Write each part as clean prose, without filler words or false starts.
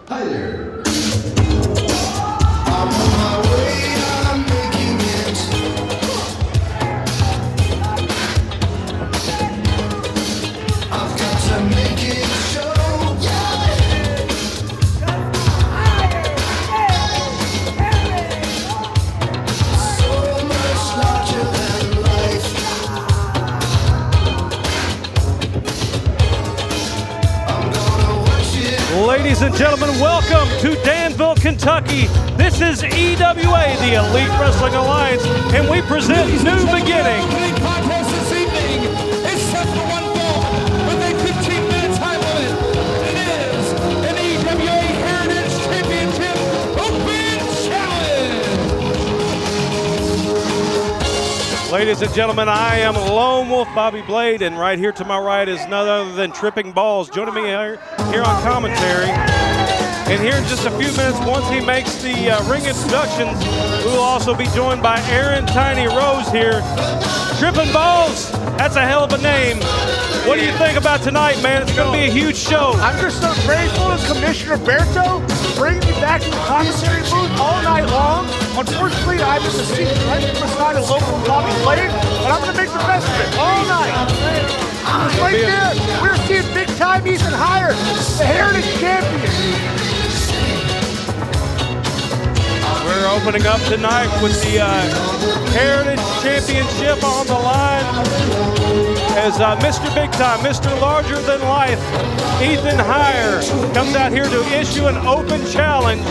Heyre. I'm on my way, I'm making it. I've got to make it show. So much larger than life. I'm gonna watch it. Ladies and gentlemen, welcome to Danville, Kentucky. This is EWA, the Elite Wrestling Alliance, and we present New Beginnings. Opening contest this evening is set for one fall with a 15-minute time limit. It is an EWA Heritage Championship Open Challenge. Ladies and gentlemen, I am Lone Wolf Bobby Blade, and right here to my right is none other than Tripping Balls. Joining me here on commentary. And here in just a few minutes, once he makes the ring introductions, we will also be joined by Aaron Tiny Rose here. Tripping Balls, that's a hell of a name. What do you think about tonight, man? It's going to be a huge show. I'm just so grateful to Commissioner Berto bringing me back to the commissary booth all night long. Unfortunately, I'm in the seat right beside a local Bobby Blade, but I'm going to make the best of it all night. Right there, we're seeing big-time 𝙁𝘼𝘾𝙀𝘽𝙊𝙆, the Heritage Champion. We're opening up tonight with the Heritage Championship on the line as Mr. Big Time, Mr. Larger Than Life, 𝙁𝙼𝘾𝙀𝙀 comes out here to issue an open challenge.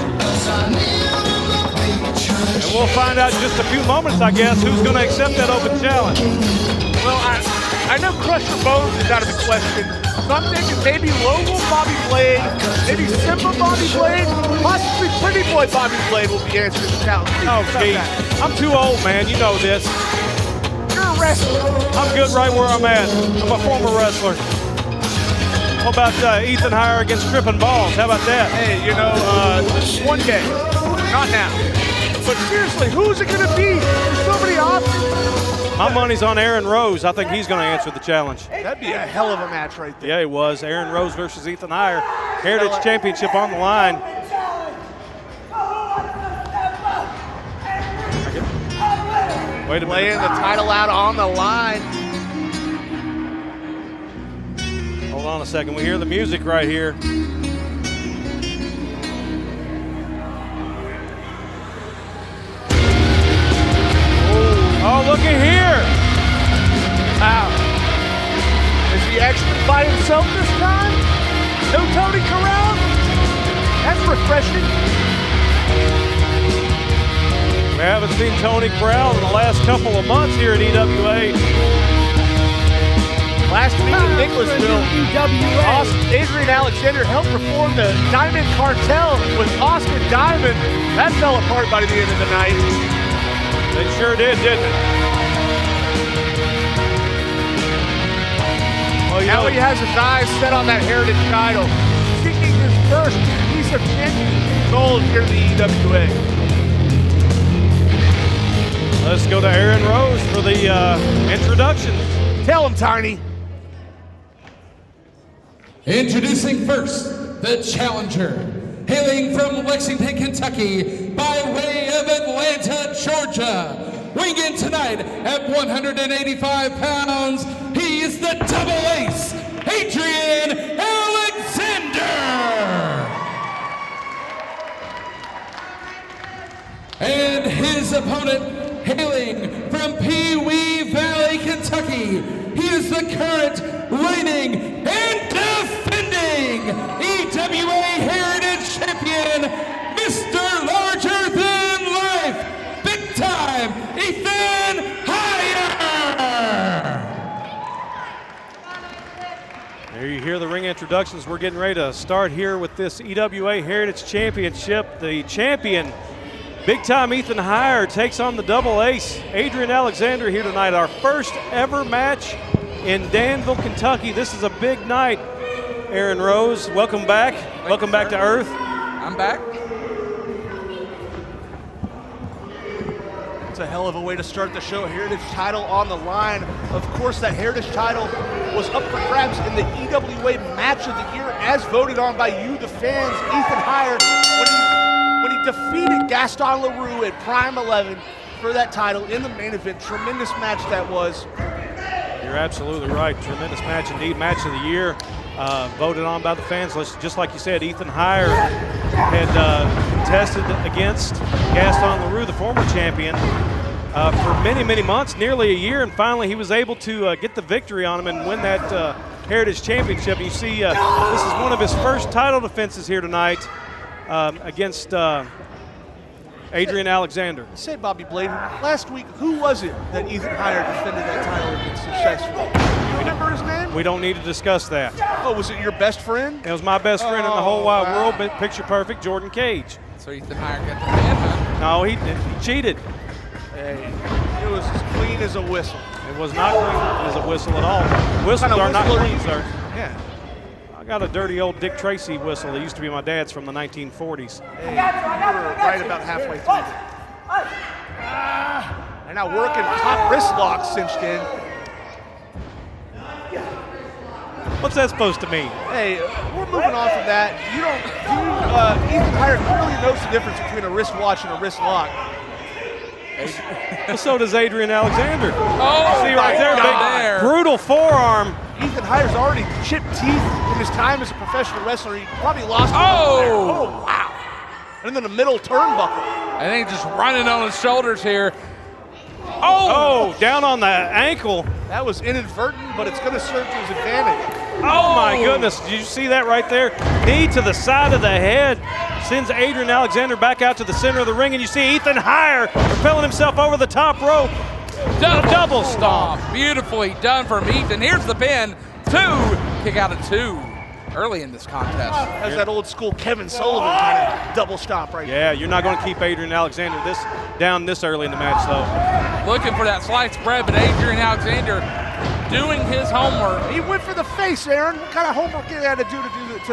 And we'll find out in just a few moments, I guess, who's going to accept that open challenge. Well, I know Crusher Bones is out of the question, so I'm thinking maybe Lone Wolf Bobby Blade, maybe Simba Bobby Blade, possibly Pretty Boy Bobby Blade will be answering the challenge. Oh, gee, I'm too old, man. You know this. You're a wrestler. I'm good right where I'm at. I'm a former wrestler. What about 𝙁𝘼𝘾𝙀𝙀 against Tripping Balls? How about that? Hey, you know, one day, not now. But seriously, who's it gonna be? There's so many options. My money's on Aaron Rose. I think he's going to answer the challenge. That'd be a hell of a match right there. Yeah, it was. Aaron Rose versus 𝙁𝘼𝘾𝙀𝙀. Heritage Championship on the line. Wait a minute. Laying the title out on the line. Hold on a second. We hear the music right here. Oh, looky here. Wow. Is he actually by himself this time? No Tony Corral? That's refreshing. We haven't seen Tony Corral in the last couple of months here at EWA. Last week in Nicholasville, Adrian Alexander helped perform the Diamond Cartel with Oscar Diamond. That fell apart by the end of the night. They sure did, didn't it? Well, Now he has his eyes set on that Heritage title, seeking his first piece of championship gold here in the EWA. Let's go to Aaron Rose for the introduction. Tell him, Tiny. Introducing first, the challenger, hailing from Lexington, Kentucky, by way of Atlanta, Georgia. Weighing in tonight at 185 pounds, he is the double ace, Adrian Alexander. And his opponent, hailing from Pee Wee Valley, Kentucky, he is the current reigning and defending EWA Heritage Champion, Mr. Larger Than Life, Big Time 𝙁𝘼𝘾𝙀𝘀𝙀. There you hear the ring introductions. We're getting ready to start here with this EWA Heritage Championship. The champion, Big Time 𝙁𝘼𝘾𝙀𝘀, takes on the double ace, Adrian Alexander, here tonight. Our first ever match in Danville, Kentucky. This is a big night. Aaron Rose, welcome back. Welcome back to Earth. I'm back. It's a hell of a way to start the show. Heritage title on the line. Of course, that Heritage title was up for grabs in the EWA Match of the Year as voted on by you, the fans. Ethan Heyre, when he defeated Gaston Leroux at Prime 11 for that title in the main event. Tremendous match that was. You're absolutely right. Tremendous match indeed. Match of the year. Voted on by the fans. Just like you said, Ethan Heyre had tested against Gaston Leroux, the former champion, for many, many months, nearly a year, and finally he was able to get the victory on him and win that Heritage Championship. You see, this is one of his first title defenses here tonight against 𝙁𝙤𝙤𝙊𝙁. Say, Bobby Blade, last week, who was it that Ethan Heyre defended that title against successfully? Do you remember his name? We don't need to discuss that. Oh, was it your best friend? It was my best friend in the whole wide world, but picture perfect, Jordan Cage. So Ethan Heyre got the pin, huh? No, he cheated. Hey, it was as clean as a whistle. It was not clean as a whistle at all. Whistles are not clean, sir. Yeah. I got a dirty old Dick Tracy whistle that used to be my dad's from the 1940s. Hey, you were right about halfway through it. And now working top wrist lock cinched in. What's that supposed to mean? Hey, we're moving on from that. Ethan Heyre clearly knows the difference between a wristwatch and a wrist lock. Well, so does 𝙁𝙤𝙤𝙁. Oh, see right there, big brutal forearm. Ethan Heyre's already chipped teeth in his time as a professional wrestler. He probably lost. Oh, wow! And then the middle turnbuckle. I think just running on his shoulders here. Oh, down on the ankle. That was inadvertent, but it's going to serve to his advantage. Oh my goodness, did you see that right there? Knee to the side of the head, sends 𝙁𝙤𝙤𝙁 back out to the center of the ring, and you see Ethan Heyre propelling himself over the top rope. Double stomp. Beautifully done from Ethan. Here's the pin. 2, kick out of 2 early in this contest. That's that old school Kevin Sullivan kind of double stomp right there. Yeah, you're not going to keep 𝙁𝙤𝙤𝙁 down this early in the match, though. Looking for that slight spread, but 𝙁𝙤𝙤𝙁 doing his homework. He went for the face, Aaron. What kind of homework you had to do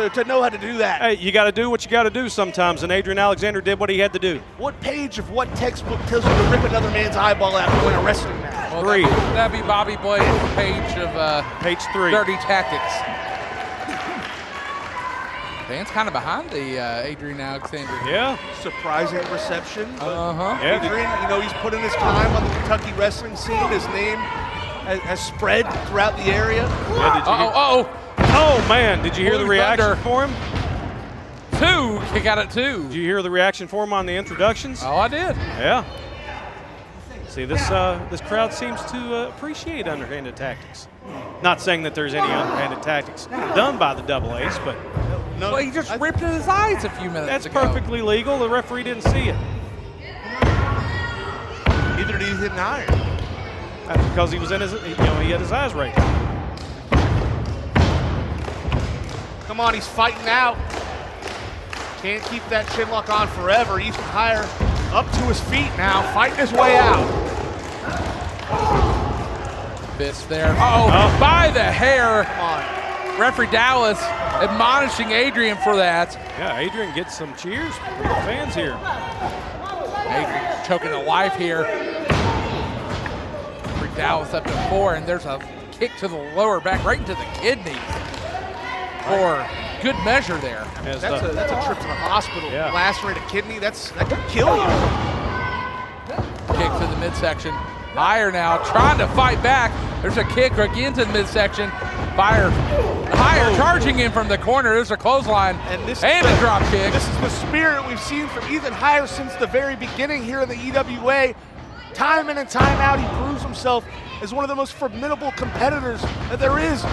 to know how to do that? Hey, you got to do what you got to do sometimes, and 𝙁𝙤𝙤𝙁 did what he had to do. What page of what textbook tells you to rip another man's eyeball out to win a wrestling match? Well, 3. That'd be Bobby Blade's page of page 3. Dirty Tactics. Dan's kind of behind the 𝙁𝙤𝙤𝙁. Yeah. Surprising reception. Yeah. Adrian, he's put in his time on the Kentucky wrestling scene. His name has spread throughout the area. Yeah, oh man, did you hear the reaction for him? 2, kick out at 2. Did you hear the reaction for him on the introductions? Oh, I did. Yeah. See, this crowd seems to appreciate underhanded tactics. Not saying that there's any underhanded tactics done by the Double Ace, but no, well, he just ripped in his eyes a few minutes ago. That's perfectly legal. The referee didn't see it. Neither did Ethan Heyre. That's because he was in his, he had his eyes right. Come on, he's fighting out. Can't keep that chin lock on forever. Ethan Heyre up to his feet now, fighting his way out. Fist there. By the hair. Come on. Referee Dallas admonishing Adrian for that. Yeah, Adrian gets some cheers from the fans here. Adrian choking the life here. Referee Dallas up to 4, and there's a kick to the lower back, right into the kidneys. For good measure there. That's a trip to the hospital. Yeah. Lacerated kidney, that could kill you. Kick to the midsection. Heyre now trying to fight back. There's a kick again to the midsection. Heyre charging in from the corner. There's a clothesline and a drop kick. This is the spirit we've seen from Ethan Heyre since the very beginning here in the EWA. Time in and time out, he proves himself as one of the most formidable competitors that there is.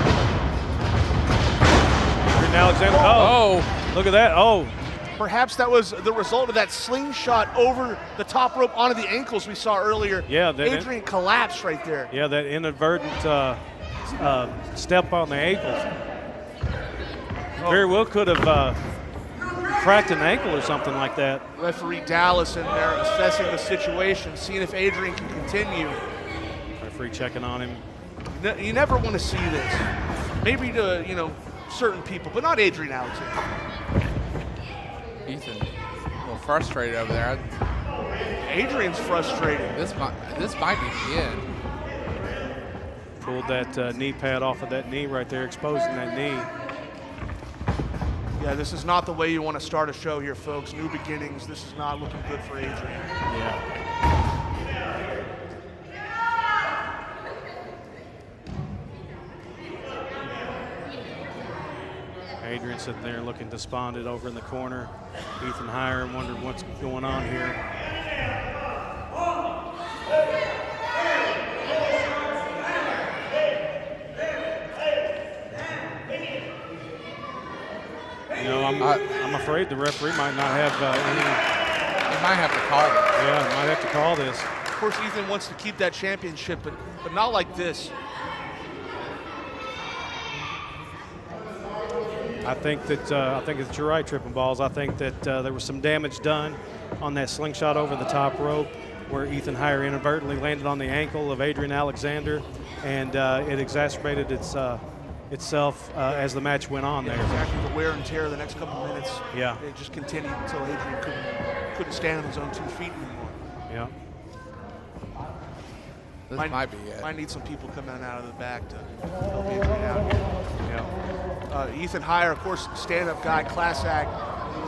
Look at that. Perhaps that was the result of that slingshot over the top rope onto the ankles we saw earlier. Yeah, Adrian collapsed right there. Yeah, that inadvertent step on the ankles. Very well could have cracked an ankle or something like that. Referee Dallas in there assessing the situation, seeing if Adrian can continue. Referee checking on him. You never want to see this. Maybe to, certain people, but not Adrian Alexander. Ethan, a little frustrated over there. Adrian's frustrated. This might be the end. Pulled that knee pad off of that knee right there, exposing that knee. Yeah, this is not the way you want to start a show here, folks. New beginnings. This is not looking good for Adrian. Yeah. Adrian sitting there looking despondent over in the corner. Ethan Heyre wondered what's going on here. You know, I'm afraid the referee might not have any. He might have to call it. Yeah, might have to call this. Of course, Ethan wants to keep that championship, but not like this. I think that you're right, Tripping Balls. I think that there was some damage done on that slingshot over the top rope, where Ethan Heyre inadvertently landed on the ankle of Adrian Alexander, and it exacerbated itself as the match went on there. Exactly, the wear and tear the next couple of minutes. Yeah. It just continued until Adrian couldn't stand on his own 2 feet anymore. Yeah. This might be it. Might need some people coming out of the back to help Adrian out here. Yeah. Ethan Heyre, of course, stand-up guy, class act.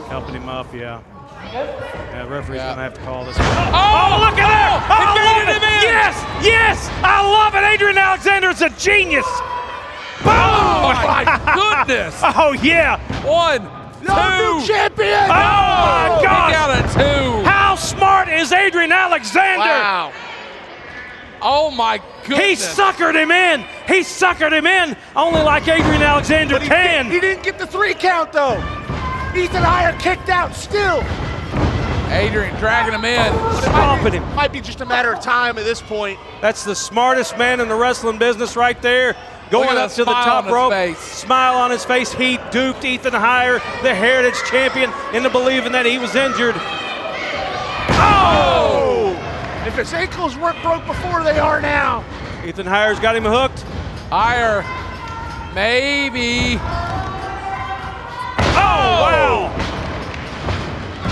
Helping him up, yeah. Yeah, referee's gonna have to call this. Oh, look at that! I love it! him in. Yes, yes, I love it. Adrian Alexander is a genius. Oh my goodness! Oh yeah! 1, 2. Champion! Oh my He gosh! got a 2. How smart is Adrian Alexander? Wow. Oh my goodness. He suckered him in. He suckered him in, only like Adrian Alexander can. He didn't get the 3 count though. Ethan Heyre kicked out still. Adrian dragging him in. Stomping him. Might be just a matter of time at this point. That's the smartest man in the wrestling business right there. Going Look at up the to the smile top on his rope, face. smile on his face. He duped Ethan Heyre, the Heritage Champion, into believing that he was injured. Oh! If his ankles weren't broke before, they are now. Ethan Heyre's got him hooked. Higher. Maybe. Oh, wow!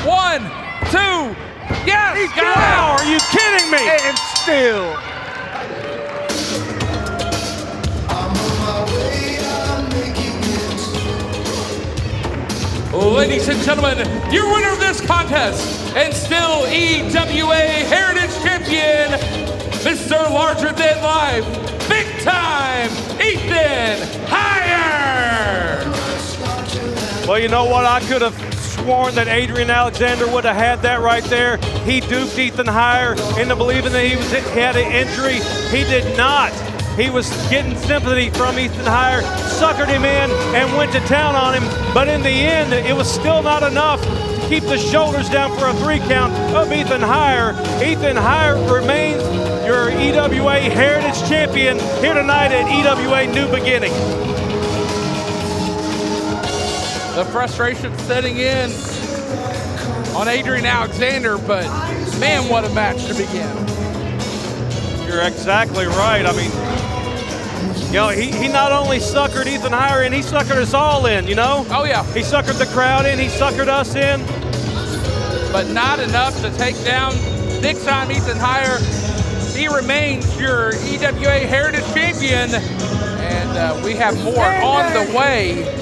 1, 2. Yes! Got Wow, are you kidding me? And still. I'm on my way, I'm making it. Ladies and gentlemen, your winner of this contest and still EWA Heritage Champion, Mr. Larger Than Life, big time, Ethan Heyre! Well, you know what? I could have sworn that Adrian Alexander would have had that right there. He duped Ethan Heyre into believing that he had an injury. He did not. He was getting sympathy from Ethan Heyre, suckered him in, and went to town on him. But in the end, it was still not enough to keep the shoulders down for a 3 count of Ethan Heyre. Ethan Heyre remains your EWA Heritage Champion here tonight at EWA New Beginnings. The frustration setting in on Adrian Alexander, but man, what a match to begin. You're exactly right. I mean, you know, he not only suckered Ethan Heyre in, he suckered us all in, you know? Oh yeah. He suckered the crowd in, he suckered us in. But not enough to take down big time Ethan Heyre. He remains your EWA Heritage Champion, and we have more on the way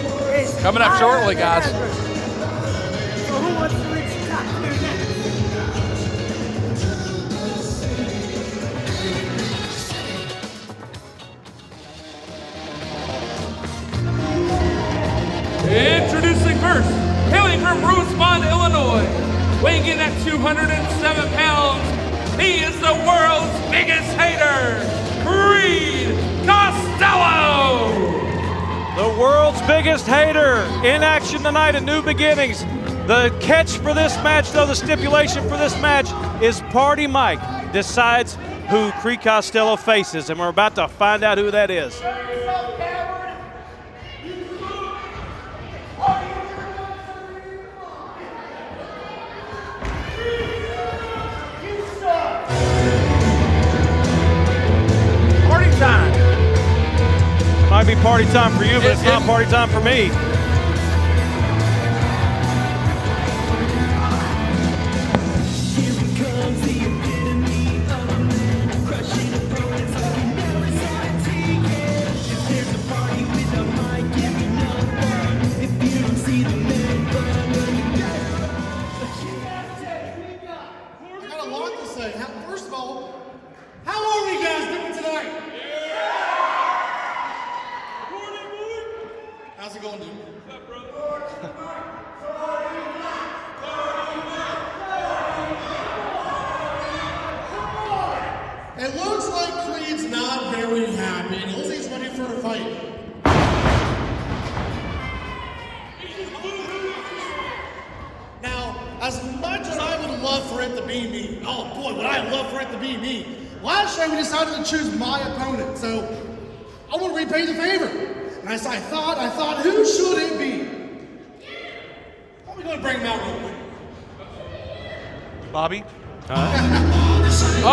coming up shortly, guys. So who wants to reach the top? Introducing first, hailing from Rosemont, Illinois, weighing in at 207 pounds, he is the world's biggest hater, Creed Costello! The world's biggest hater in action tonight at New Beginnings. The catch for this match, though, the stipulation for this match is Party Mike decides who Creed Costello faces, and we're about to find out who that is. Party time. Might be party time for you, but it's not party time for me. Here we come. fight. Now, as much as I would love for it to be me, oh boy, would I love for it to be me. Last year we decided to choose my opponent, so I want to repay the favor. And as I thought, who should it be? I'm going to bring him out real quick. Bobby? Uh-oh!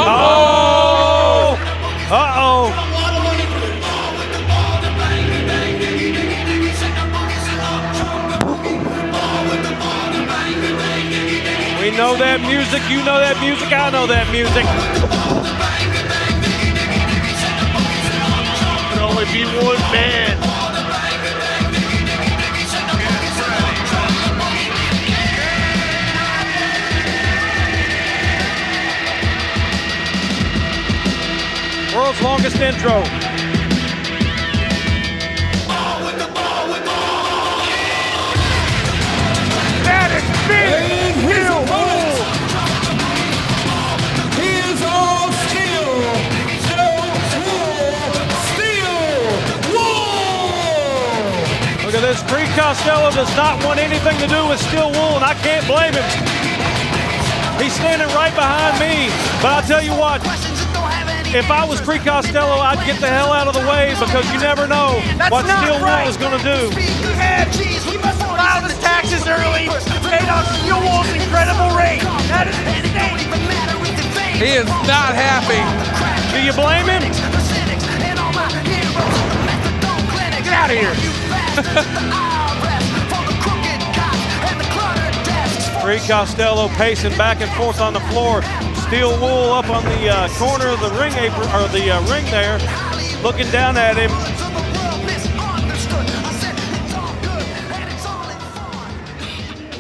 Uh-oh! A lot of money for this. We know that music, you know that music, I know that music. Can only be one man. World's longest intro. That is big. Steel Wool. He is all steel. No wool. Steel wool. Look at this, Creed Costello does not want anything to do with Steel Wool, and I can't blame him. He's standing right behind me, but I'll tell you what, if I was Creed Costello, I'd get the hell out of the way because you never know what Steel Wool is going to do. He must have filed his taxes early, paid off Steel Wool's incredible rate. That is insane. He is not happy. Do you blame him? Get out of here. Creed Costello pacing back and forth on the floor. Steel Wool up on the corner of the ring apron, or the ring there, looking down at him.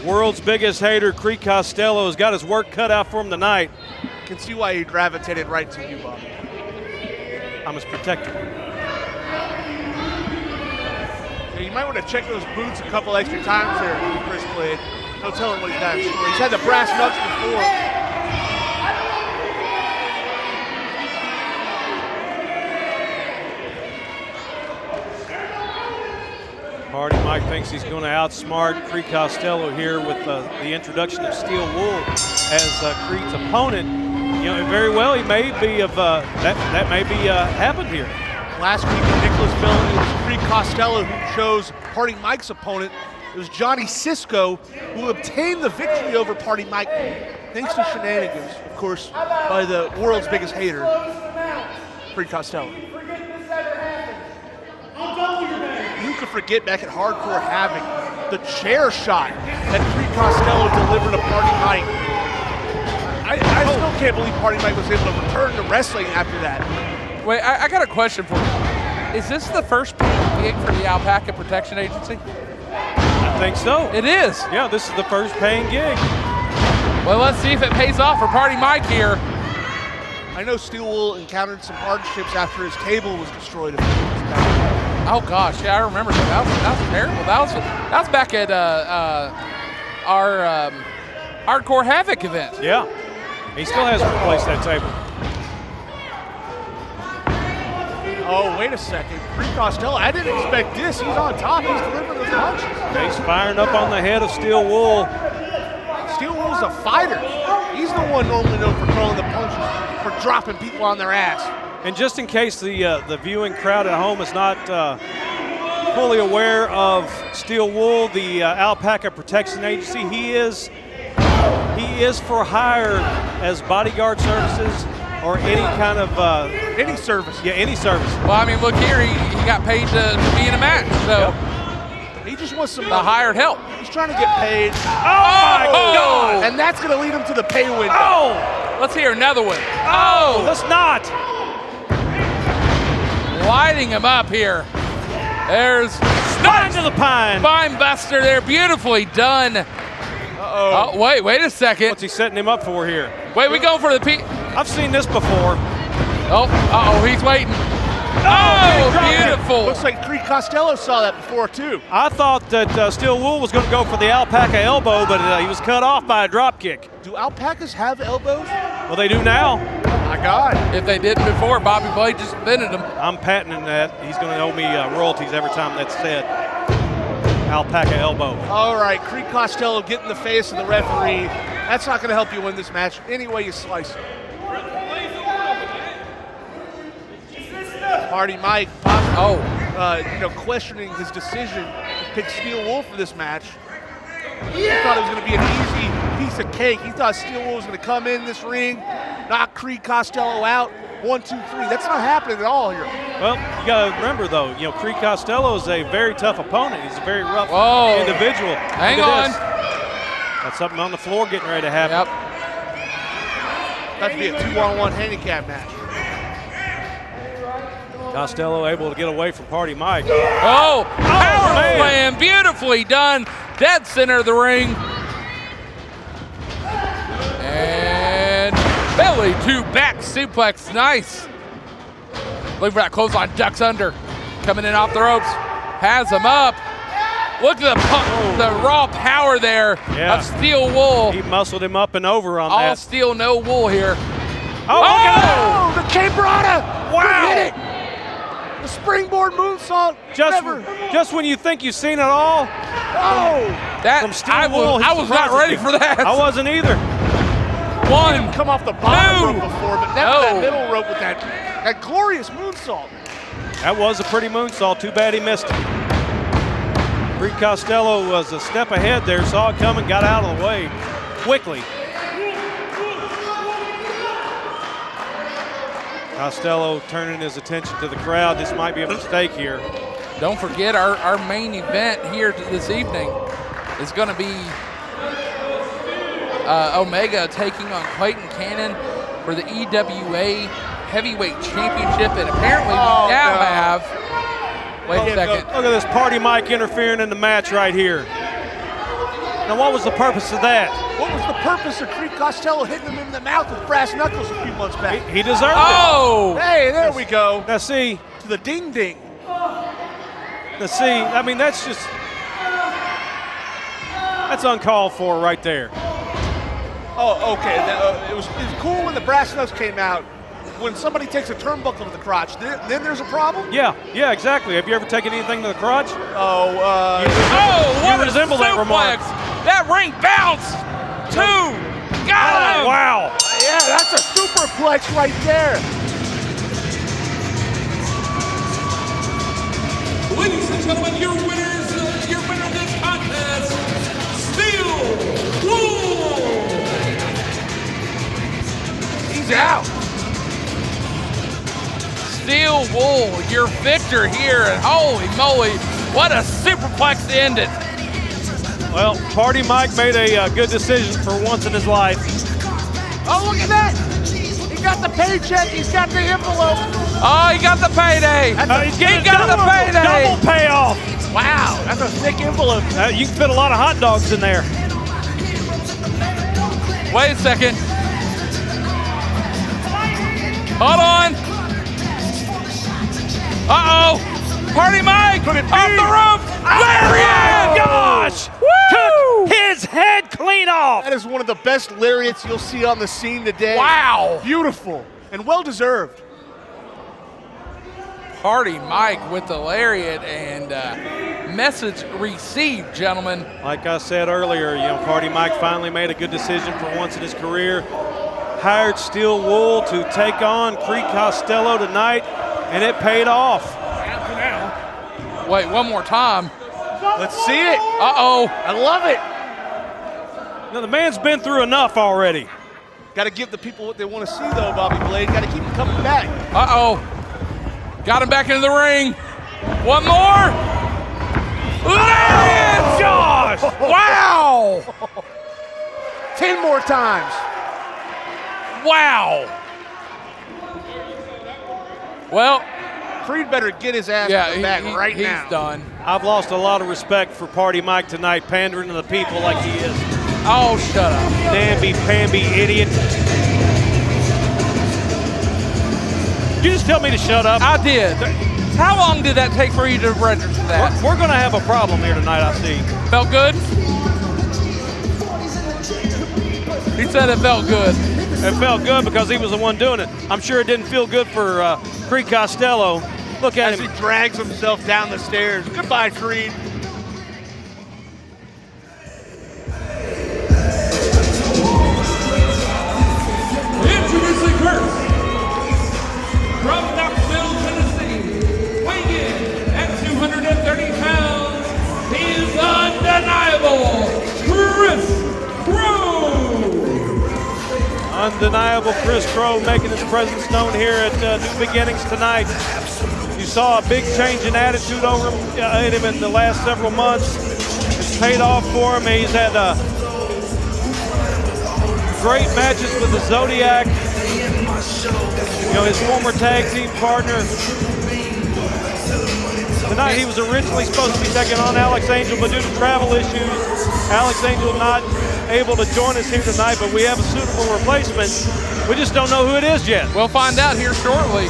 The world's biggest hater, Creed Costello, has got his work cut out for him tonight. Can see why he gravitated right to you, Bobby. I'm his protector. Yeah, you might want to check those boots a couple extra times there, Kris played. No telling what he's got in store. He's had the brass knucks before. Party Mike thinks he's going to outsmart Creed Costello here with the introduction of Steel Wool as Creed's opponent. You know, very well he may be of that may be happened here. Last week in Nicholasville, it was Creed Costello who chose Party Mike's opponent. It was Johnny Cisco who obtained the victory over Party Mike, thanks to shenanigans, of course, by the world's biggest hater, Creed Costello. Who could forget back at Hardcore Havoc the chair shot that Creed Costello delivered to Party Mike? I still can't believe Party Mike was able to return to wrestling after that. Wait, I got a question for you. Is this the first gig for the Alpaca Protection Agency? I think so. It is. Yeah, this is the first paying gig. Well, let's see if it pays off for Party Mike here. I know Steel Wool encountered some hardships after his table was destroyed a few years back. Oh gosh, yeah, I remember that. That was terrible. That was back at our Hardcore Havoc event. Yeah, he still hasn't replaced that table. Oh, wait a second. Creed Costello, I didn't expect this. He's on top. He's delivering those punches. He's firing up on the head of Steel Wool. Steel Wool's a fighter. He's the one normally known for throwing the punches, for dropping people on their ass. And just in case the viewing crowd at home is not fully aware of Steel Wool, the Alpaca Protection Agency, he is for hire as bodyguard services or any kind of Any service. yeah, any service. Well, I mean, look here, he got paid to be in a match, so He just wants some the hired help. He's trying to get paid. Oh my God! And that's going to lead him to the pay window. Oh! Let's hear another one. Oh! Let's not! Lighting him up here. There's Spine to the pine! Spine buster there, beautifully done. Uh-oh. Oh, wait a second. What's he setting him up for here? Wait, we going for the P. I've seen this before. Oh, he's waiting. Oh, beautiful. Looks like Creed Costello saw that before, too. I thought that Steel Wool was going to go for the alpaca elbow, but he was cut off by a drop kick. Do alpacas have elbows? Well, they do now. My God. If they didn't before, Bobby Blade just invented them. I'm patenting that. He's going to owe me royalties every time that's said. Alpaca elbow. All right, Creed Costello get in the face of the referee. That's not going to help you win this match any way you slice it. Party Mike, questioning his decision to pick Steel Wool for this match. He thought it was going to be an easy piece of cake. He thought Steel Wool was going to come in this ring, knock Creed Costello out. 1, 2, 3. That's not happening at all here. Well, you got to remember, though, Creed Costello is a very tough opponent. He's a very rough individual. Hang on. Got something on the floor getting ready to happen. Yep. About to be a 2-on-1 handicap match. Costello able to get away from Party Mike. Oh, power man. slam, beautifully done. Dead center of the ring. And belly to back suplex, nice. Look for that clothesline, ducks under. Coming in off the ropes, has him up. Look at the raw power there of Steel Wool. He muscled him up and over on All that. steel, no wool here. Oh, the K-Brada! wow. Hit it! The springboard moonsault. Just when you think you've seen it all. That From Steel Wool, I was not ready for that. I wasn't either. One, come off the bottom two. rope before, but never that middle rope with that glorious moonsault. That was a pretty moonsault. Too bad he missed it. Creed Costello was a step ahead there, saw it coming, got out of the way quickly. Costello turning his attention to the crowd. This might be a mistake here. Don't forget our main event here this evening is going to be Omega taking on Clayton Cannon for the EWA Heavyweight Championship, and apparently we now have. Wait a second. Look at this Party Mike interfering in the match right here. Now, what was the purpose of that? What was the purpose of Creed Costello hitting him in the mouth with brass knuckles a few months back? He deserved it. Hey, there we go. Now, see. To the ding-ding. Now, see, I mean, that's uncalled for right there. Oh, okay. It was cool when the brass knuckles came out. When somebody takes a turnbuckle to the crotch, then there's a problem? Yeah, exactly. Have you ever taken anything to the crotch? What you resemble a that remark. That ring bounced. Two. Got him. Wow. Yeah, that's a superplex right there. Ladies and gentlemen, your winner of this contest, Steel Wool. He's out. Steel Wool, your victor here, and holy moly, what a superplex to end it. Well, Party Mike made a good decision for once in his life. Oh, look at that. He got the paycheck. He's got the envelope. Oh, he got the payday. He got the payday. Double payoff. Wow, that's a thick envelope. You can fit a lot of hot dogs in there. Wait a second. Hold on. Uh-oh. Party Mike off the rope. Lariat. Gosh. Woo! Took his head clean off. That is one of the best lariats you'll see on the scene today. Wow. Beautiful and well-deserved. Party Mike with the lariat, and message received, gentlemen. Like I said earlier, Party Mike finally made a good decision for once in his career. Hired Steel Wool to take on Creed Costello tonight, and it paid off. Wait, one more time. Let's see it. Uh-oh. I love it. Now, the man's been through enough already. Got to give the people what they want to see, though, Bobby Blade. Got to keep them coming back. Uh-oh. Got him back into the ring. One more. Lariat! Gosh! Wow! 10 more times. Wow. Well, Creed better get his ass back right now. He's done. I've lost a lot of respect for Party Mike tonight, pandering to the people like he is. Oh, shut up. Namby-pamby idiot. Did you just tell me to shut up? I did. How long did that take for you to register that? We're going to have a problem here tonight, I see. Felt good? He said it felt good. It felt good because he was the one doing it. I'm sure it didn't feel good for Creed Costello. Look at As him. he drags himself down the stairs. Goodbye, Creed. Introducing first, from Knoxville, Tennessee, weighing in at 230 pounds, he is undeniable, Kris Krow. Undeniable Kris Krow making his presence known here at New Beginnings tonight. You saw a big change in attitude over him, in him in the last several months. It's paid off for him. He's had great matches with the Zodiac, you know, his former tag team partner. Tonight he was originally supposed to be taking on 𝙁𝙤𝙀𝘆𝙀𝘆, but due to travel issues, 𝙁𝙁𝙀𝙀𝘆 not able to join us here tonight, but we have a suitable replacement. We just don't know who it is yet. We'll find out here shortly.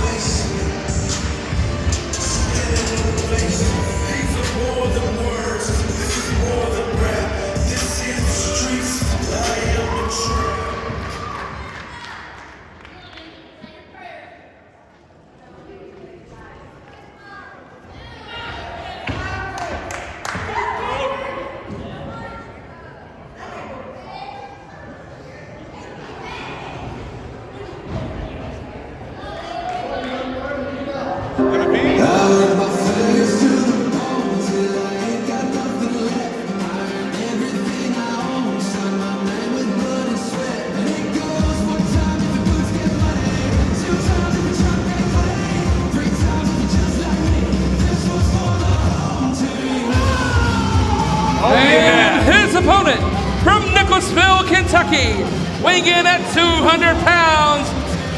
Opponent from Nicholasville, Kentucky, weighing in at 200 pounds,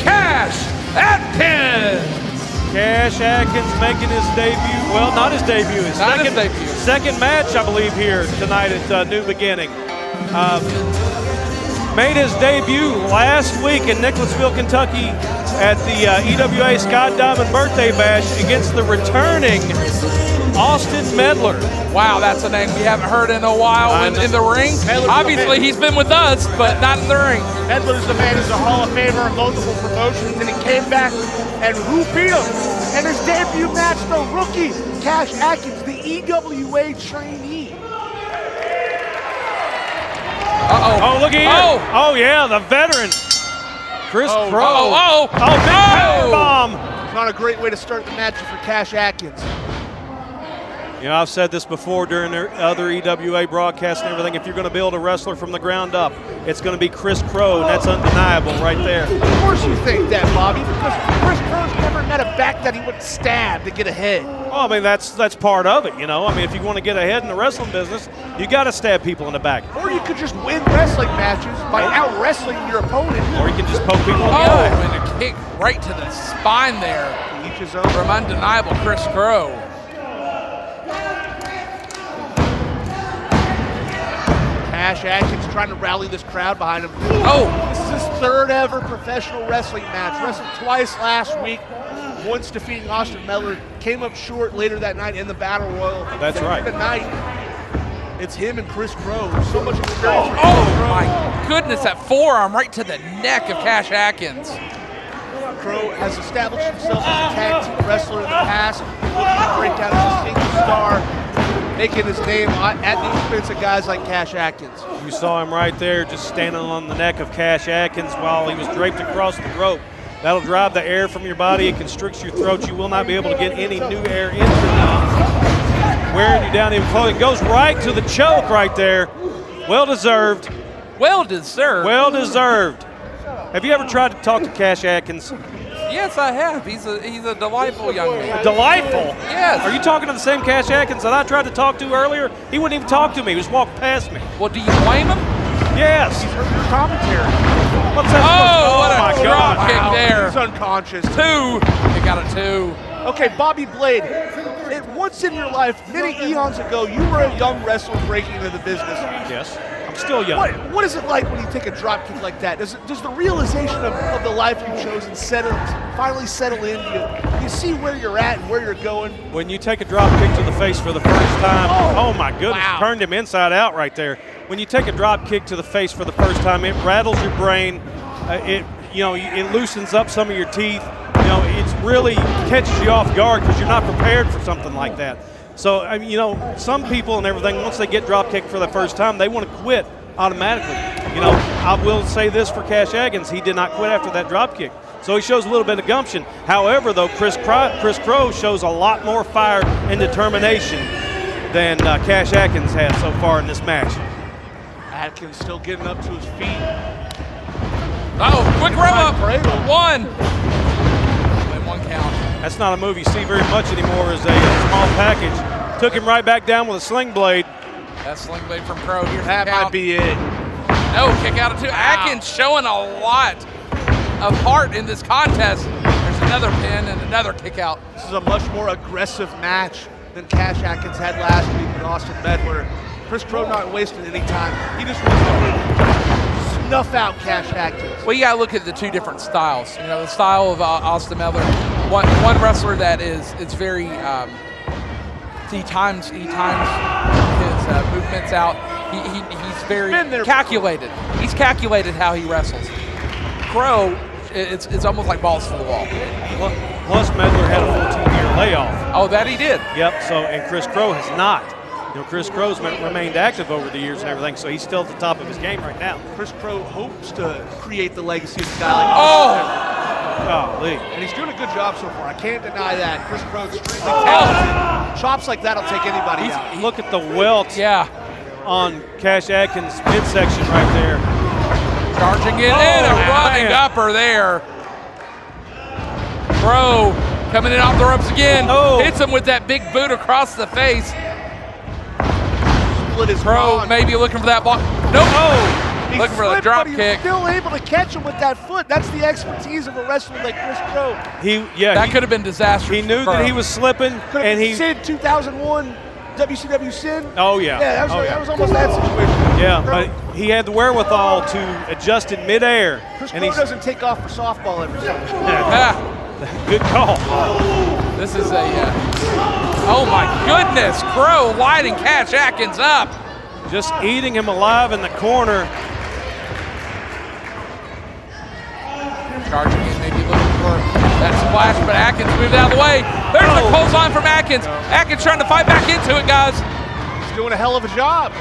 Cash Atkins. Cash Atkins making his debut. Well, not his debut. His second match, I believe, here tonight at New Beginning. Made his debut last week in Nicholasville, Kentucky at the EWA 𝙁𝙤𝙀𝘆𝙀𝘆 birthday bash against the returning Austin Medler. Wow, that's a name we haven't heard in a while in the ring. Obviously, he's been with us, but not in the ring. Medler's the man who's a Hall of Famer in multiple promotions, and he came back, and who beat him? And his debut match, the rookie, Cash Atkins, the EWA trainee. Oh, look at here. Oh, yeah, the veteran, Kris Krow. Big power bomb. Not a great way to start the match for Cash Atkins. You know, I've said this before during the other EWA broadcasts and everything. If you're going to build a wrestler from the ground up, it's going to be Kris Krow, and that's undeniable right there. Of course you think that, Bobby, because Kris Krow's never met a back that he wouldn't stab to get ahead. Well, I mean, that's part of it, you know. I mean, if you want to get ahead in the wrestling business, you got to stab people in the back. Or you could just win wrestling matches by out-wrestling your opponent. Or you can just poke people in the eye. And a kick right to the spine there. Each his own. From undeniable Kris Krow. Cash Atkins trying to rally this crowd behind him. This is his third ever professional wrestling match. Wrestled twice last week, once defeating Austin Medler. Came up short later that night in the Battle Royal. That's right. Tonight, it's him and Kris Krow. So much experience. My goodness, that forearm right to the neck of Cash Atkins. Krow has established himself as a tag team wrestler in the past, looking to break down as a single star, making his name at the expense of guys like Cash Atkins. You saw him right there just standing on the neck of Cash Atkins while he was draped across the rope. That'll drive the air from your body. It constricts your throat. You will not be able to get any new air into you, wearing you down even closer. It goes right to the choke right there. Well deserved. Well deserved. Well deserved. Have you ever tried to talk to Cash Atkins? Yes, I have. He's a delightful young man. Delightful? Yes. Are you talking to the same Cash Atkins that I tried to talk to earlier? He wouldn't even talk to me. He just walked past me. Well, do you blame him? Yes. He's heard your commentary. What's that what my a God. drop kick there. He's unconscious. 2. He got a 2. Okay, Bobby Blade, once in your life, many eons ago, you were a young wrestler breaking into the business. Yes. I'm still young. What is it like when you take a drop kick like that? Does the realization of the life you've chosen finally settle in? Do you see where you're at and where you're going? When you take a drop kick to the face for the first time, oh my goodness, wow. Turned him inside out right there. When you take a drop kick to the face for the first time, it rattles your brain. It loosens up some of your teeth. It really catches you off guard because you're not prepared for something like that. So, some people and everything, once they get drop kicked for the first time, they want to quit automatically. I will say this for Cash Atkins, he did not quit after that drop kick. So he shows a little bit of gumption. However, though, Kris Krow shows a lot more fire and determination than Cash Atkins has so far in this match. Atkins still getting up to his feet. Oh, quick row up. One. And one count. That's not a move you see very much anymore as a small package. Took him right back down with a sling blade. That sling blade from Krow. Here's That the count. might be it. No, kick out of two. Wow. Atkins showing a lot of heart in this contest. There's another pin and another kick out. This is a much more aggressive match than Cash Atkins had last week with Austin Medler. Kris Krow not wasting any time. He just wants to snuff out Cash Atkins. Well, you got to look at the two different styles. The style of Austin Medler. One wrestler that it's very he times his movements out. He's very calculated. He's calculated how he wrestles. Krow, it's almost like balls to the wall. Plus, Medler had a 14-year layoff. Oh, that he did. Yep. And Kris Krow has not. Kris Krow's remained active over the years and everything, so he's still at the top of his game right now. Kris Krow hopes to create the legacy of a guy like Golly. And he's doing a good job so far. I can't deny that. Kris Krow's extremely talented. Chops like that'll take anybody out. Look at the welt on Cash Atkins' midsection right there. Charging in and a running upper there. Krow coming in off the ropes again. Hits him with that big boot across the face. Krow maybe looking for that block. Nope. Looking for the drop kick. Still able to catch him with that foot. That's the expertise of a wrestler like Kris Krow. That could have been disastrous. He knew that he was slipping, and he Sid 2001 WCW Sid. Oh yeah. Yeah, that was almost that situation. Yeah, but he had the wherewithal to adjust in midair. Kris Krow doesn't take off for softball every time. Good call. This is oh my goodness, Krow lighting Cash Atkins up. Just eating him alive in the corner. Charging in, maybe looking for that splash, but Atkins moved out of the way. There's the clothesline from Atkins. Atkins trying to fight back into it, guys. He's doing a hell of a job.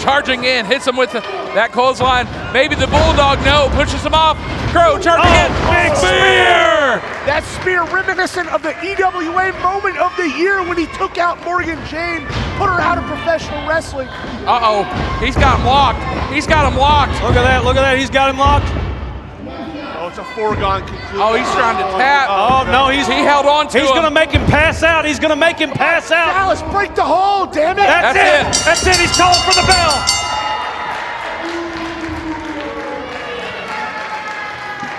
Charging in, hits him with that clothesline. Maybe the Bulldog, pushes him off. Krow charging in, big spear! That spear reminiscent of the EWA moment of the year when he took out Morgan Jane, put her out of professional wrestling. He's got him locked. He's got him locked. Look at that, he's got him locked. Oh, it's a foregone conclusion. Oh, he's trying to tap. Oh, no, he held on to him. He's going to make him pass out. He's going to make him pass out. Dallas, break the hold, damn it. That's it. That's it. He's calling for the bell.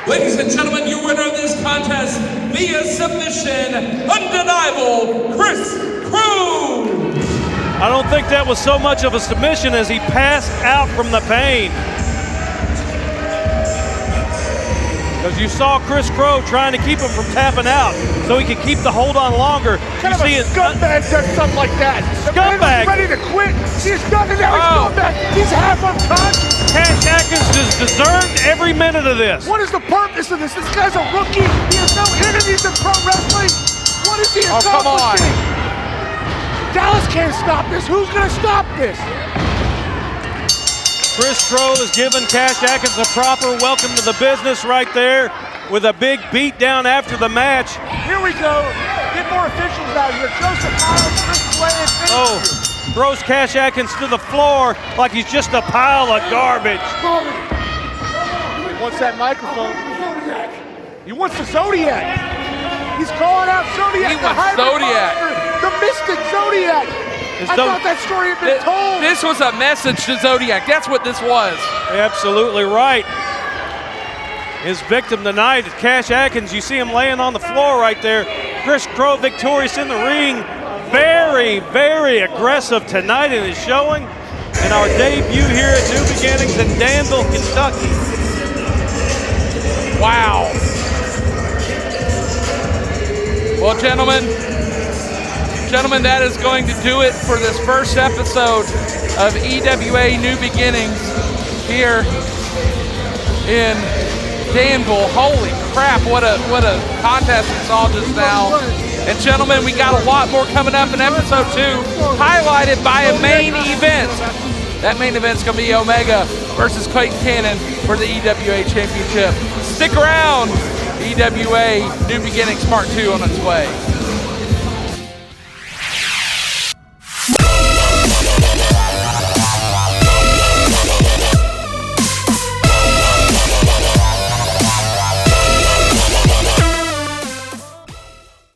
Ladies and gentlemen, your winner of this contest via submission, undeniable, Kris Krow. I don't think that was so much of a submission as he passed out from the pain. Because you saw Kris Krow trying to keep him from tapping out so he could keep the hold on longer. Kind of a scumbag does something like that. Scumbag. He's ready to quit. He's done it now. He's going back. He's half unconscious. Cash Atkins has deserved every minute of this. What is the purpose of this? This guy's a rookie. He has no enemies in pro wrestling. What is he accomplishing? Dallas can't stop this. Who's going to stop this? Kris Krow has given Cash Atkins a proper welcome to the business right there with a big beat down after the match. Here we go. Get more officials out here. Joseph Miles, Chris Way, throws Cash Atkins to the floor like he's just a pile of garbage. He wants that microphone. He wants the Zodiac. He's calling out Zodiac. He wants Zodiac. The Mystic Zodiac. I thought that story had been told. This was a message to Zodiac. That's what this was. Absolutely right. His victim tonight is Cash Atkins. You see him laying on the floor right there. Kris Krow victorious in the ring. Very, very aggressive tonight in his showing. and our debut here at New Beginnings in Danville, Kentucky. Wow. Well, gentlemen, that is going to do it for this first episode of EWA New Beginnings here in Danville. Holy crap, what a contest we saw just now. And gentlemen, we got a lot more coming up in episode 2, highlighted by a main event. That main event's gonna be Omega versus 𝙁𝙤𝙀𝘾𝙀𝘽 for the EWA Championship. Stick around, EWA New Beginnings Part 2 on its way.